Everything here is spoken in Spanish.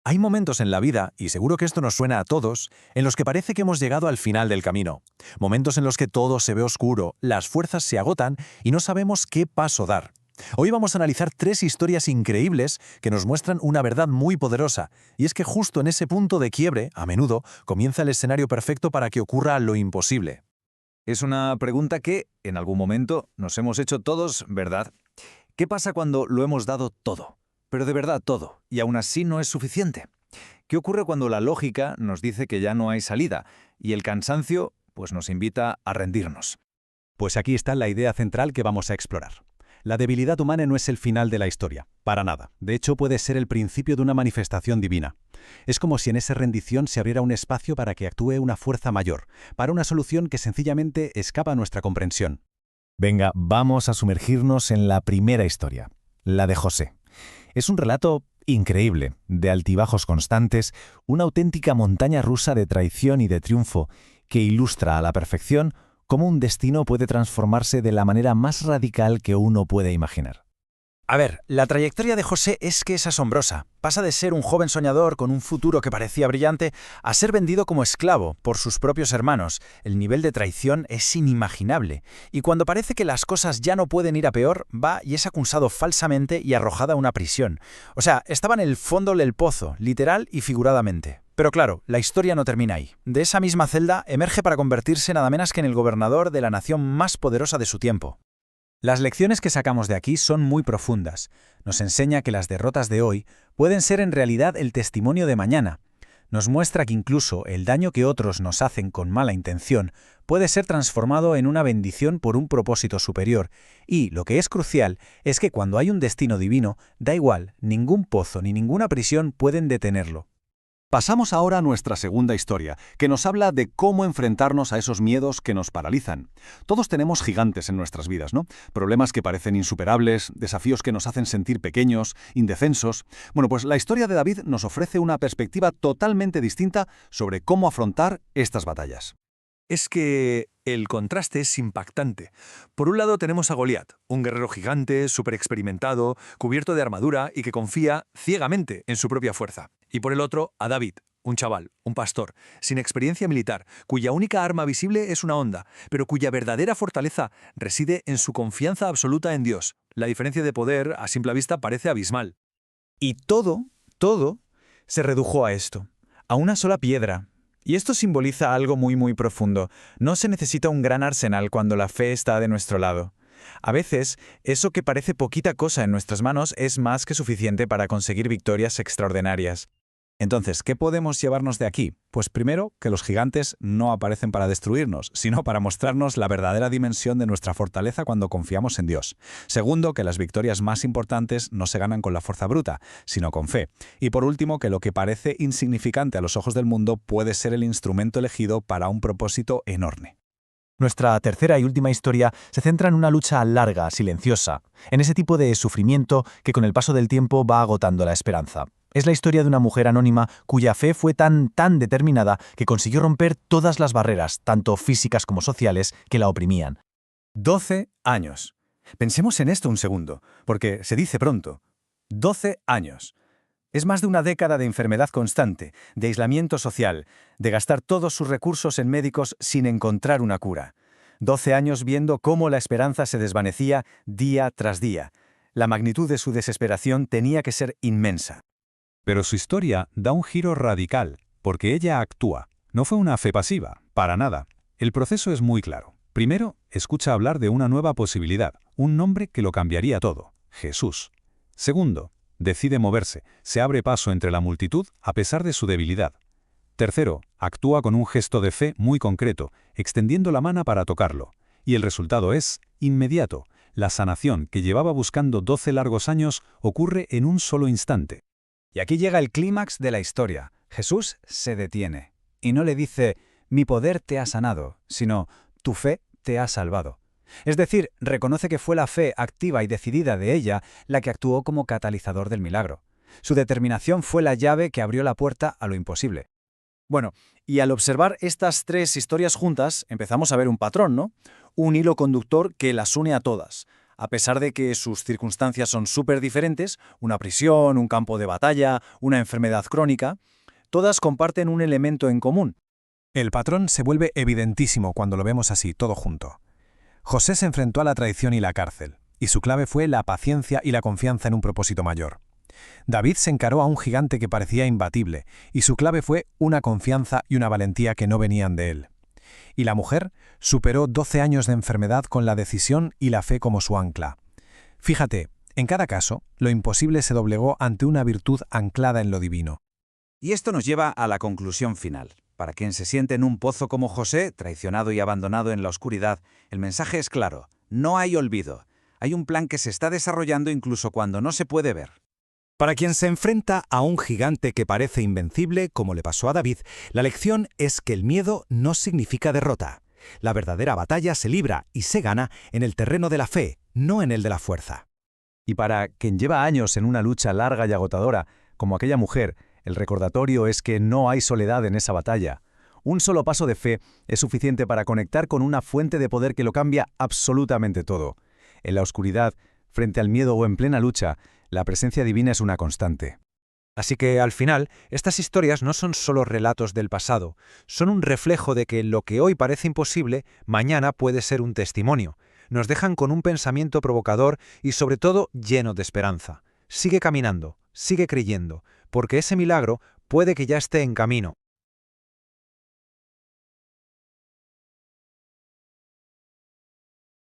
Hay momentos en la vida, y seguro que esto nos suena a todos, en los que parece que hemos llegado al final del camino. Momentos en los que todo se ve oscuro, las fuerzas se agotan y no sabemos qué paso dar. Hoy vamos a analizar tres historias increíbles que nos muestran una verdad muy poderosa, y es que justo en ese punto de quiebre, a menudo, comienza el escenario perfecto para que ocurra lo imposible. Es una pregunta que, en algún momento, nos hemos hecho todos, ¿verdad? ¿Qué pasa cuando lo hemos dado todo? Pero de verdad todo, y aún así no es suficiente. ¿Qué ocurre cuando la lógica nos dice que ya no hay salida y el cansancio, pues nos invita a rendirnos? Pues aquí está la idea central que vamos a explorar. La debilidad humana no es el final de la historia, para nada. De hecho, puede ser el principio de una manifestación divina. Es como si en esa rendición se abriera un espacio para que actúe una fuerza mayor, para una solución que sencillamente escapa a nuestra comprensión. Venga, vamos a sumergirnos en la primera historia, la de José. Es un relato increíble, de altibajos constantes, una auténtica montaña rusa de traición y de triunfo, que ilustra a la perfección cómo un destino puede transformarse de la manera más radical que uno puede imaginar. A ver, la trayectoria de José es que es asombrosa. Pasa de ser un joven soñador con un futuro que parecía brillante a ser vendido como esclavo por sus propios hermanos. El nivel de traición es inimaginable. Y cuando parece que las cosas ya no pueden ir a peor, va y es acusado falsamente y arrojado a una prisión. O sea, estaba en el fondo del pozo, literal y figuradamente. Pero claro, la historia no termina ahí. De esa misma celda emerge para convertirse nada menos que en el gobernador de la nación más poderosa de su tiempo. Las lecciones que sacamos de aquí son muy profundas. Nos enseña que las derrotas de hoy pueden ser en realidad el testimonio de mañana. Nos muestra que incluso el daño que otros nos hacen con mala intención puede ser transformado en una bendición por un propósito superior. Y, lo que es crucial, es que cuando hay un destino divino, da igual, ningún pozo ni ninguna prisión pueden detenerlo. Pasamos ahora a nuestra segunda historia, que nos habla de cómo enfrentarnos a esos miedos que nos paralizan. Todos tenemos gigantes en nuestras vidas, ¿no? Problemas que parecen insuperables, desafíos que nos hacen sentir pequeños, indefensos. Bueno, pues la historia de David nos ofrece una perspectiva totalmente distinta sobre cómo afrontar estas batallas. Es que el contraste es impactante. Por un lado tenemos a Goliat, un guerrero gigante, súper experimentado, cubierto de armadura y que confía ciegamente en su propia fuerza. Y por el otro, a David, un chaval, un pastor, sin experiencia militar, cuya única arma visible es una honda, pero cuya verdadera fortaleza reside en su confianza absoluta en Dios. La diferencia de poder, a simple vista, parece abismal. Y todo, se redujo a esto, a una sola piedra. Y esto simboliza algo muy profundo. No se necesita un gran arsenal cuando la fe está de nuestro lado. A veces, eso que parece poquita cosa en nuestras manos es más que suficiente para conseguir victorias extraordinarias. Entonces, ¿qué podemos llevarnos de aquí? Pues primero, que los gigantes no aparecen para destruirnos, sino para mostrarnos la verdadera dimensión de nuestra fortaleza cuando confiamos en Dios. Segundo, que las victorias más importantes no se ganan con la fuerza bruta, sino con fe. Y por último, que lo que parece insignificante a los ojos del mundo puede ser el instrumento elegido para un propósito enorme. Nuestra tercera y última historia se centra en una lucha larga, silenciosa, en ese tipo de sufrimiento que con el paso del tiempo va agotando la esperanza. Es la historia de una mujer anónima cuya fe fue tan determinada que consiguió romper todas las barreras, tanto físicas como sociales, que la oprimían. 12 años. Pensemos en esto un segundo, porque se dice pronto. 12 años. Es más de una década de enfermedad constante, de aislamiento social, de gastar todos sus recursos en médicos sin encontrar una cura. 12 años viendo cómo la esperanza se desvanecía día tras día. La magnitud de su desesperación tenía que ser inmensa. Pero su historia da un giro radical, porque ella actúa. No fue una fe pasiva, para nada. El proceso es muy claro. Primero, escucha hablar de una nueva posibilidad, un nombre que lo cambiaría todo: Jesús. Segundo, decide moverse, se abre paso entre la multitud a pesar de su debilidad. Tercero, actúa con un gesto de fe muy concreto, extendiendo la mano para tocarlo. Y el resultado es inmediato. La sanación que llevaba buscando 12 largos años ocurre en un solo instante. Y aquí llega el clímax de la historia. Jesús se detiene y no le dice: mi poder te ha sanado, sino: tu fe te ha salvado. Es decir, reconoce que fue la fe activa y decidida de ella la que actuó como catalizador del milagro. Su determinación fue la llave que abrió la puerta a lo imposible. Bueno, y al observar estas tres historias juntas, empezamos a ver un patrón, ¿no? Un hilo conductor que las une a todas. A pesar de que sus circunstancias son súper diferentes, una prisión, un campo de batalla, una enfermedad crónica, todas comparten un elemento en común. El patrón se vuelve evidentísimo cuando lo vemos así, todo junto. José se enfrentó a la traición y la cárcel, y su clave fue la paciencia y la confianza en un propósito mayor. David se encaró a un gigante que parecía imbatible, y su clave fue una confianza y una valentía que no venían de él. Y la mujer superó 12 años de enfermedad con la decisión y la fe como su ancla. Fíjate, en cada caso, lo imposible se doblegó ante una virtud anclada en lo divino. Y esto nos lleva a la conclusión final. Para quien se siente en un pozo como José, traicionado y abandonado en la oscuridad, el mensaje es claro: no hay olvido. Hay un plan que se está desarrollando incluso cuando no se puede ver. Para quien se enfrenta a un gigante que parece invencible, como le pasó a David, la lección es que el miedo no significa derrota. La verdadera batalla se libra y se gana en el terreno de la fe, no en el de la fuerza. Y para quien lleva años en una lucha larga y agotadora, como aquella mujer, el recordatorio es que no hay soledad en esa batalla. Un solo paso de fe es suficiente para conectar con una fuente de poder que lo cambia absolutamente todo. En la oscuridad, frente al miedo o en plena lucha, la presencia divina es una constante. Así que, al final, estas historias no son solo relatos del pasado, son un reflejo de que lo que hoy parece imposible, mañana puede ser un testimonio. Nos dejan con un pensamiento provocador y, sobre todo, lleno de esperanza. Sigue caminando, sigue creyendo, porque ese milagro puede que ya esté en camino.